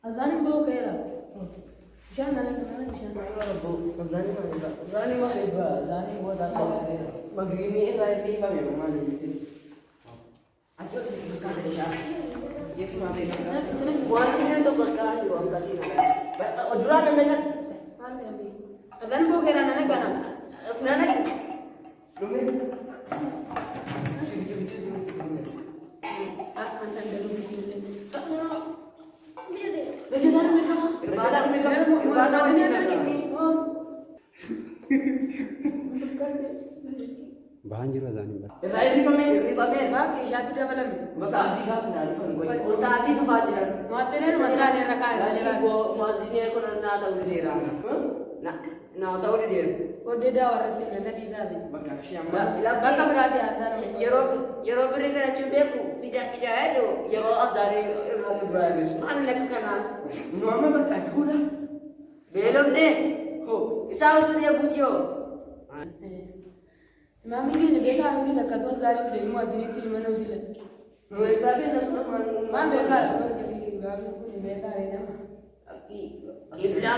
أذاني بوك يلا مشان أنا مشان أذاني ما يبغى أذاني هو ده مغربي إيه رايح ليه بقى ما ليه أجل سيبك هذا شيء يسمع بينا وانا तो करता है वो कसी ना उधर ना लगा أذان بوك يلا أنا كنا ना रुमे सिबिच أنت دلو بيجي रजदार में इबादत ini ada kini oh Banjir azani ba. riba में बाकी शादी dah malam मसाजी का फिनाल फन कोई उस्तादी को बाजरा माते ने मत आने रखा है ले वो मस्जिद को ना तो दे रहा ना ना तो दे वो दे dah orang tidak tadi tadi बकाशी baka berarti azan yero beri kena cubeku pijak itu yero azari rom berabis mana nak kena nama berkatu lah belum deh ho isau tu dia bujio mami ke ni beka ngi da katwa sari bi da mu adini tiri mana usile no isabe na ma beka la ko ki babu ku ni beka re na kibla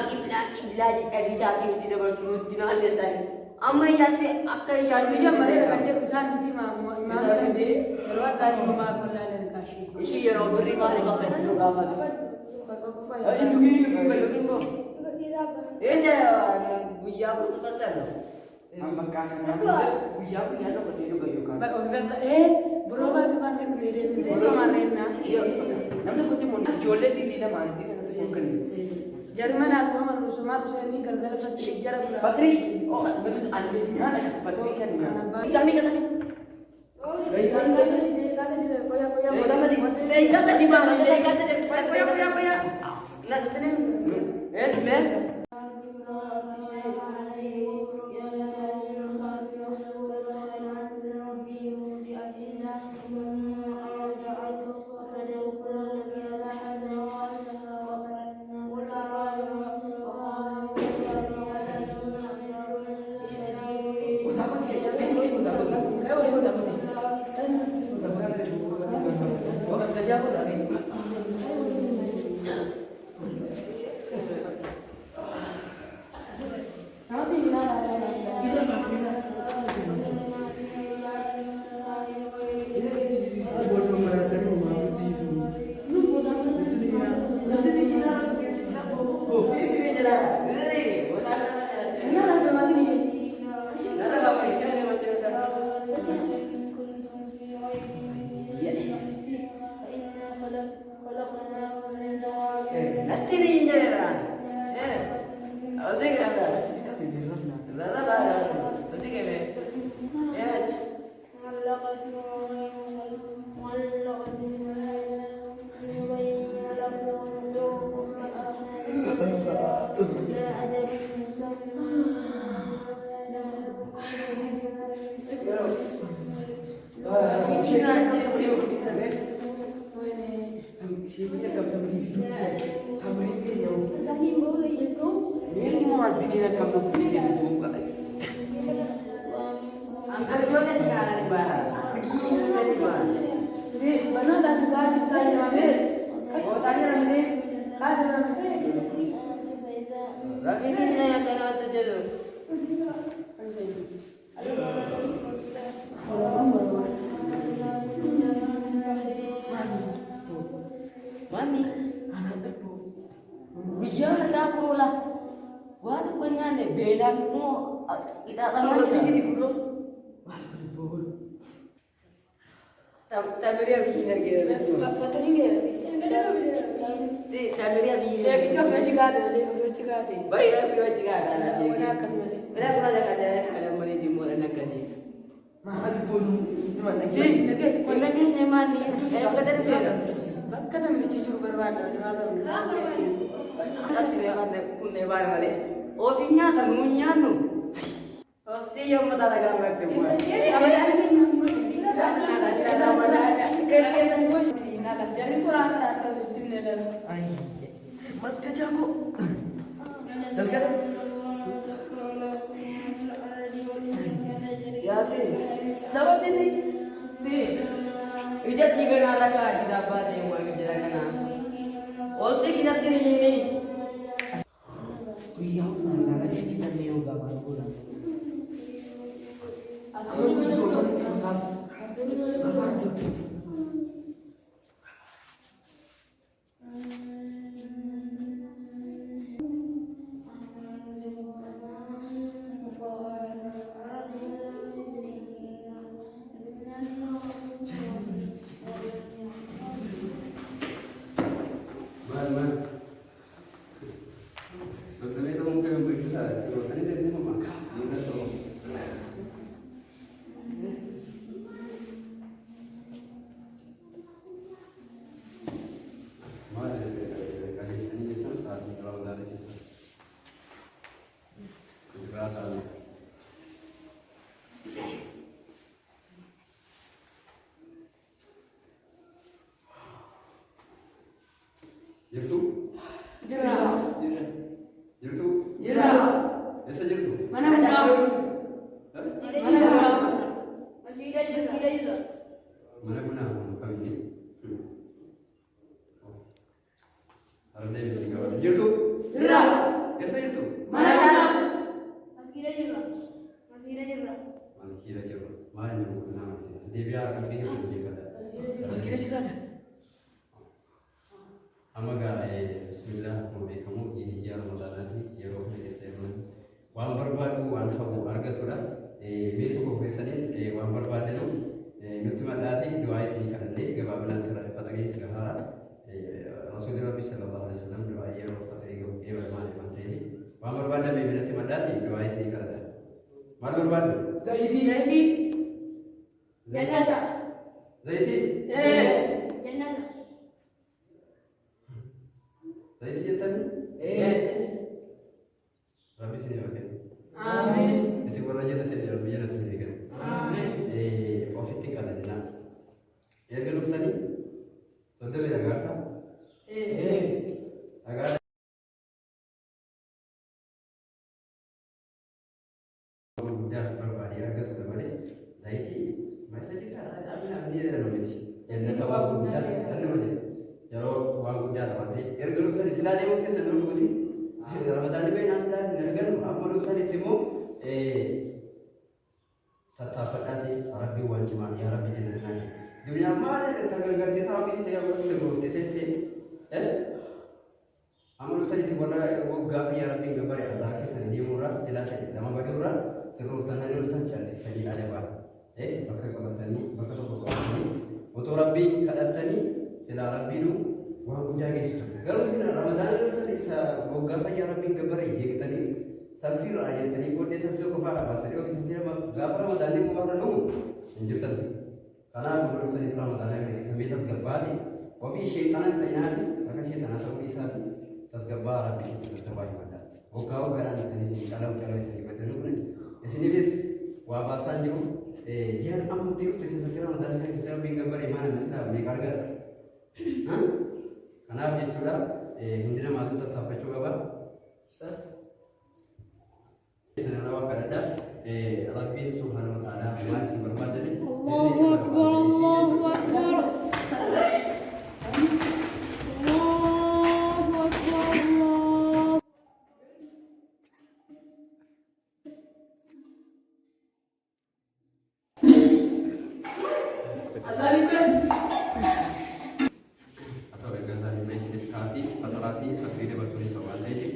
edi saati uti dabar turut dinal desai amma ishate akka ishate bija mare kanje kusan biti ma imam ne de yarwa da ni ma ko la le kashi ishi yero beri mare ka kan gafat ini mo ese buya ko to kasar amma kana buya no ko dedo gayo ka ba o veda broba bi ban ne de so ma ne na namne ko timon jolle ti sila manti sana to kan Jerman aku mau rusuma rusani gargara fatri jarab Fatri oh betul alnya nak Fatri kan kami kata Casa di mana? Casa di koya. Lah, mes. Nanti ni jalan. Ada ke ada? Ada. Nanti ke ni? Ya. Angkat dua kan sekarang di barat. Begini di barat. Si bana da duga ji tanya mame Oh tanya nanti. ada mame Lagi ni yang kena tu je. Mami, guyar aku lah. Gua tu pengen ni belan mu kita sama ni belum. Tamiri abi lagi. fatri nge Si tamiri abi. saya bicara macam ada de Baik abi macam ada sih. Mana kasmane Bila aku nak ada mani di mula nak kasih. Mahal pun. Mana si nge Kuna ni mani. Kata dia pera. bakkada mi jujur berbana ni malam Tak sih dia kan kunne barang kali. Oh finya kan munya nu. Si yang mata lagi orang tu. jadi kurang ada timnya dalam Mas kerja aku. Dalkan. Ya sih. Nama ini. Si. Ija sih kan ada kan kita apa sih mau kerja kan. Olse kita tiri ini. Iya, mana lagi kita lihat gambar kurang. Aku bisa berangkat. Jirtu? Jera. Jirtu? Jera. Biasa jirtu? Mana berapa? Mana berapa? Masih ada juga. Mana guna kami ini? Ada yang bisa jawab. Jirtu? Jera. Biasa jirtu? Mana berapa? Masih ada juga. Mas kira jirtu. Mana yang guna masih? Dia biar kami ini ada. Mas kita cerita. Amaga bismillah sampai kamu ini jalan Ramadan ya roh ini sebenarnya wan berbadu wan habu harga tura besok kau pesanin wan berbadu lu nuti madati doa isi kan deh gababna tura patri segala Rasulullah sallallahu alaihi wasallam doa ya roh patri go mana manteni wan berbadu me nuti madati doa isi kan deh wan berbadu Zaidi. Jadi. Jenazah. zaiti Jenazah. zaiti jatani Rabbi sini oke Amin. isi warnanya nanti ya Rabbi nasi ini kan Amin. Ofiti kala dina. Ya geluf tadi. Sonda beda garta. Agar mudah berbadi harga sudah balik. Zaiti masa kita ada dia ada nomiti. Yang tahu aku mudah ada nomiti. Jaro uang mudah tapi ya geluf tadi sila dia mungkin sebelum muti. Ramadan ini nasi dah dengan apa geluf tadi temu Tatafadati Arabi wan cuma ya Arabi jenengan. Dunia mana tanggal ganti tapi setiap waktu sebelum tetesi. Amal tadi tu warna wogga ya Arabi gambar azaki sani murah silatan nama bagi murah seluruh tanah urusan cari sekali ada bah. Maka kabatani maka tu kabatani. Untuk Arabi kadatani sila Arabi lu wah punya guys. Kalau sila Ramadan itu tadi sa wogga ya Arabi gambar ini tadi. Salfir aja tadi buat dia satu kepala bahasa dia bisa dia gapra madani mau apa dulu injutan karena menurut tadi Ramadan ini bisa bisa sekali wabi syaitan kainati maka syaitan atau bisa tas gabar habis kita bayi pada kau garan di sini kalau itu juga dulu di sini bis wabasan juga jangan amu tiup kita Ramadan ini kita lebih gambar iman misalnya mereka harga karena dia sudah hindina matu tetap coba bah Ustaz. Senang kadada Rabbi subhanahu wa ta'ala masih berbada nih Allahu Akbar, Allahu Akbar. Allahu Akbar, Allah. atau dengan tadi mesej hati atau hati tapi dia bersuri ke wajah